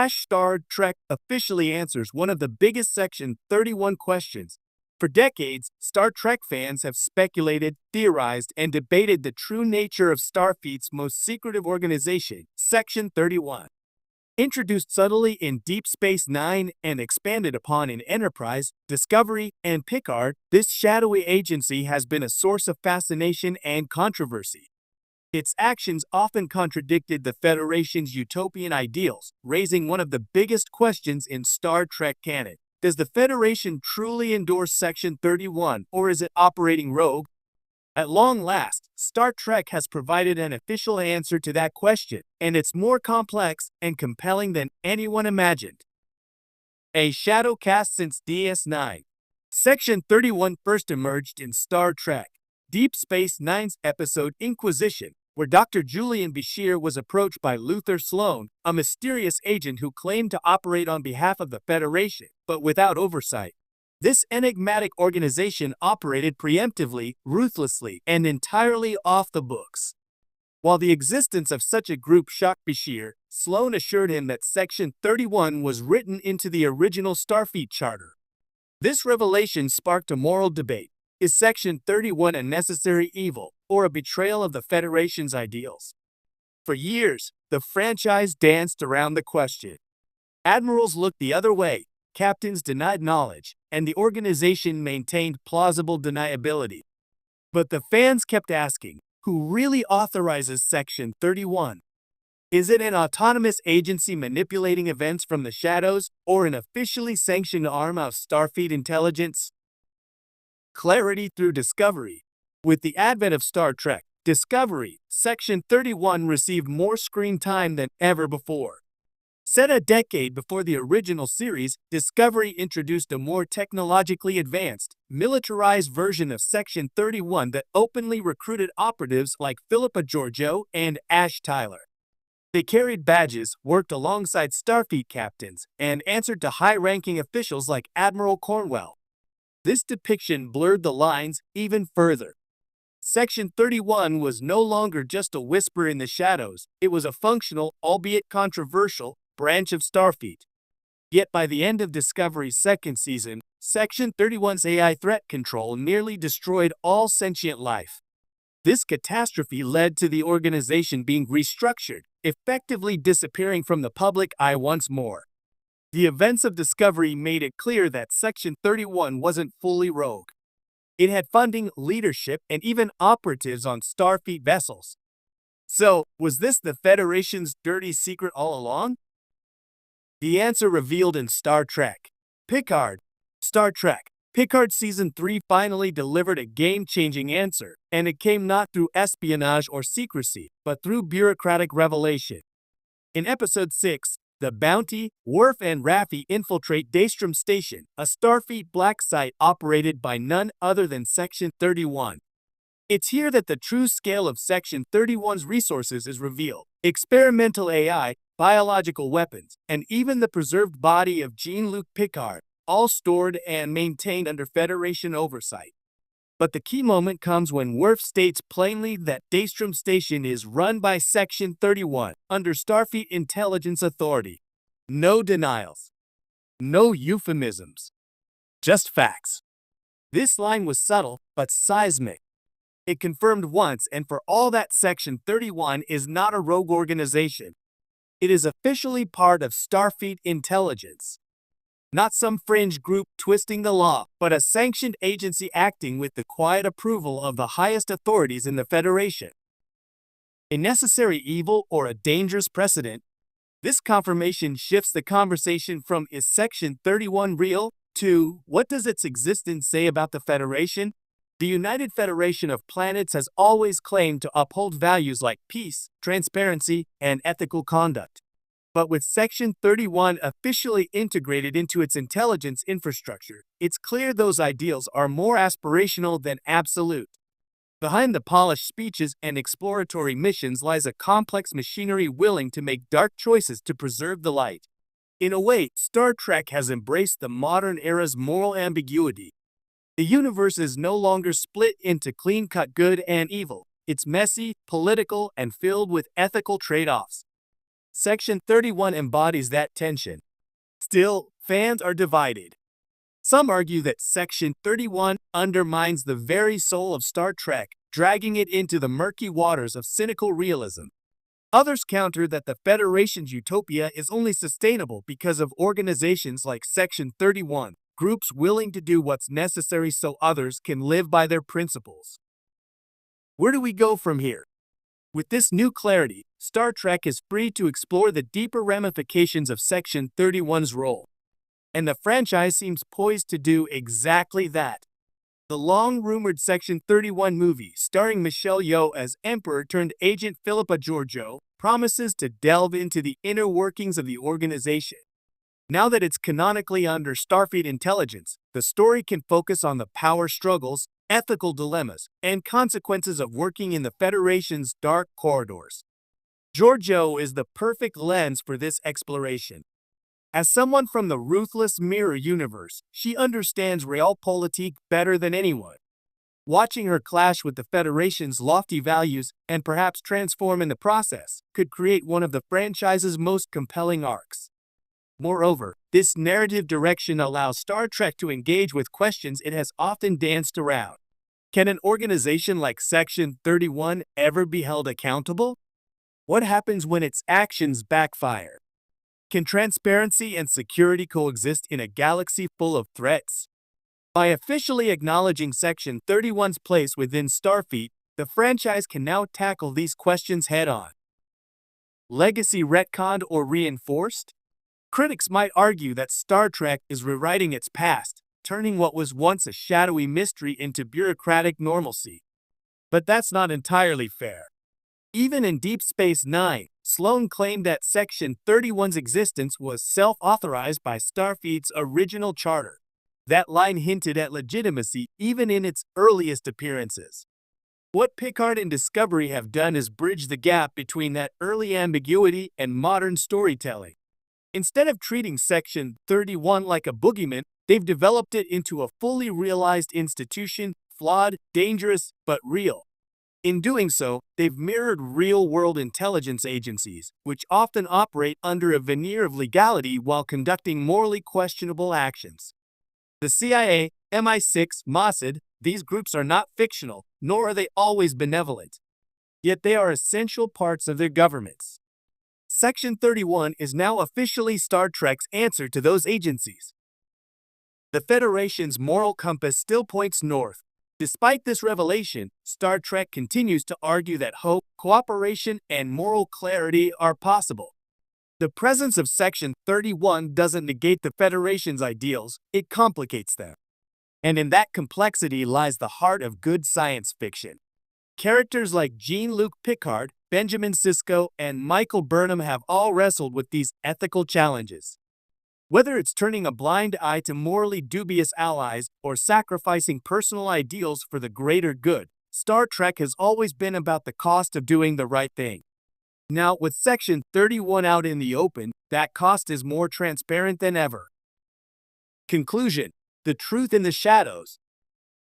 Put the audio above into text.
Star Trek officially answers one of the biggest Section 31 questions. For decades, Star Trek fans have speculated, theorized, and debated the true nature of Starfleet's most secretive organization, Section 31. Introduced subtly in Deep Space Nine and expanded upon in Enterprise, Discovery, and Picard, this shadowy agency has been a source of fascination and controversy. Its actions often contradicted the Federation's utopian ideals, raising one of the biggest questions in Star Trek canon. Does the Federation truly endorse Section 31, or is it operating rogue? At long last, Star Trek has provided an official answer to that question, and it's more complex and compelling than anyone imagined. A shadow cast since DS9. Section 31 first emerged in Star Trek Deep Space Nine's episode Inquisition, where Dr. Julian Bashir was approached by Luther Sloan, a mysterious agent who claimed to operate on behalf of the Federation, but without oversight. This enigmatic organization operated preemptively, ruthlessly, and entirely off the books. While the existence of such a group shocked Bashir, Sloan assured him that Section 31 was written into the original Starfleet Charter. This revelation sparked a moral debate. Is Section 31 a necessary evil, or a betrayal of the Federation's ideals? For years, the franchise danced around the question. Admirals looked the other way, captains denied knowledge, and the organization maintained plausible deniability. But the fans kept asking, who really authorizes Section 31? Is it an autonomous agency manipulating events from the shadows, or an officially sanctioned arm of Starfleet intelligence? Clarity through Discovery. With the advent of Star Trek Discovery, Section 31 received more screen time than ever before. Set a decade before the original series, Discovery introduced a more technologically advanced, militarized version of Section 31 that openly recruited operatives like Philippa Georgiou and Ash Tyler. They carried badges, worked alongside Starfleet captains, and answered to high-ranking officials like Admiral Cornwell. This depiction blurred the lines even further. Section 31 was no longer just a whisper in the shadows, it was a functional, albeit controversial, branch of Starfleet. Yet by the end of Discovery's second season, Section 31's AI threat control nearly destroyed all sentient life. This catastrophe led to the organization being restructured, effectively disappearing from the public eye once more. The events of Discovery made it clear that Section 31 wasn't fully rogue. It had funding, leadership, and even operatives on Starfleet vessels. So, was this the Federation's dirty secret all along? The answer revealed in Star Trek Picard. Star Trek Picard Season 3 finally delivered a game-changing answer, and it came not through espionage or secrecy, but through bureaucratic revelation. In Episode 6, The Bounty, Worf and Raffi infiltrate Daystrom Station, a Starfleet black site operated by none other than Section 31. It's here that the true scale of Section 31's resources is revealed. Experimental AI, biological weapons, and even the preserved body of Jean-Luc Picard, all stored and maintained under Federation oversight. But the key moment comes when Worf states plainly that Daystrom Station is run by Section 31, under Starfleet Intelligence Authority. No denials. No euphemisms. Just facts. This line was subtle, but seismic. It confirmed once and for all that Section 31 is not a rogue organization. It is officially part of Starfleet Intelligence. Not some fringe group twisting the law, but a sanctioned agency acting with the quiet approval of the highest authorities in the Federation. A necessary evil or a dangerous precedent? This confirmation shifts the conversation from is Section 31 real to what does its existence say about the Federation? The United Federation of Planets has always claimed to uphold values like peace, transparency, and ethical conduct. But with Section 31 officially integrated into its intelligence infrastructure, it's clear those ideals are more aspirational than absolute. Behind the polished speeches and exploratory missions lies a complex machinery willing to make dark choices to preserve the light. In a way, Star Trek has embraced the modern era's moral ambiguity. The universe is no longer split into clean-cut good and evil. It's messy, political, and filled with ethical trade-offs. Section 31 embodies that tension. Still, fans are divided. Some argue that Section 31 undermines the very soul of Star Trek, dragging it into the murky waters of cynical realism. Others counter that the Federation's utopia is only sustainable because of organizations like Section 31, groups willing to do what's necessary so others can live by their principles. Where do we go from here? With this new clarity, Star Trek is free to explore the deeper ramifications of Section 31's role. And the franchise seems poised to do exactly that. The long-rumored Section 31 movie, starring Michelle Yeoh as Emperor-turned-Agent Philippa Georgiou, promises to delve into the inner workings of the organization. Now that it's canonically under Starfleet intelligence, the story can focus on the power struggles, ethical dilemmas, and consequences of working in the Federation's dark corridors. Georgiou is the perfect lens for this exploration. As someone from the ruthless Mirror universe, she understands realpolitik better than anyone. Watching her clash with the Federation's lofty values and perhaps transform in the process could create one of the franchise's most compelling arcs. Moreover, this narrative direction allows Star Trek to engage with questions it has often danced around. Can an organization like Section 31 ever be held accountable? What happens when its actions backfire? Can transparency and security coexist in a galaxy full of threats? By officially acknowledging Section 31's place within Starfleet, the franchise can now tackle these questions head-on. Legacy retconned or reinforced? Critics might argue that Star Trek is rewriting its past, turning what was once a shadowy mystery into bureaucratic normalcy. But that's not entirely fair. Even in Deep Space Nine, Sloan claimed that Section 31's existence was self-authorized by Starfleet's original charter. That line hinted at legitimacy even in its earliest appearances. What Picard and Discovery have done is bridge the gap between that early ambiguity and modern storytelling. Instead of treating Section 31 like a boogeyman, they've developed it into a fully realized institution, flawed, dangerous, but real. In doing so, they've mirrored real-world intelligence agencies, which often operate under a veneer of legality while conducting morally questionable actions. The CIA, MI6, Mossad, these groups are not fictional, nor are they always benevolent. Yet they are essential parts of their governments. Section 31 is now officially Star Trek's answer to those agencies. The Federation's moral compass still points north. Despite this revelation, Star Trek continues to argue that hope, cooperation, and moral clarity are possible. The presence of Section 31 doesn't negate the Federation's ideals, it complicates them. And in that complexity lies the heart of good science fiction. Characters like Jean-Luc Picard, Benjamin Sisko, and Michael Burnham have all wrestled with these ethical challenges. Whether it's turning a blind eye to morally dubious allies or sacrificing personal ideals for the greater good, Star Trek has always been about the cost of doing the right thing. Now, with Section 31 out in the open, that cost is more transparent than ever. Conclusion: the truth in the shadows.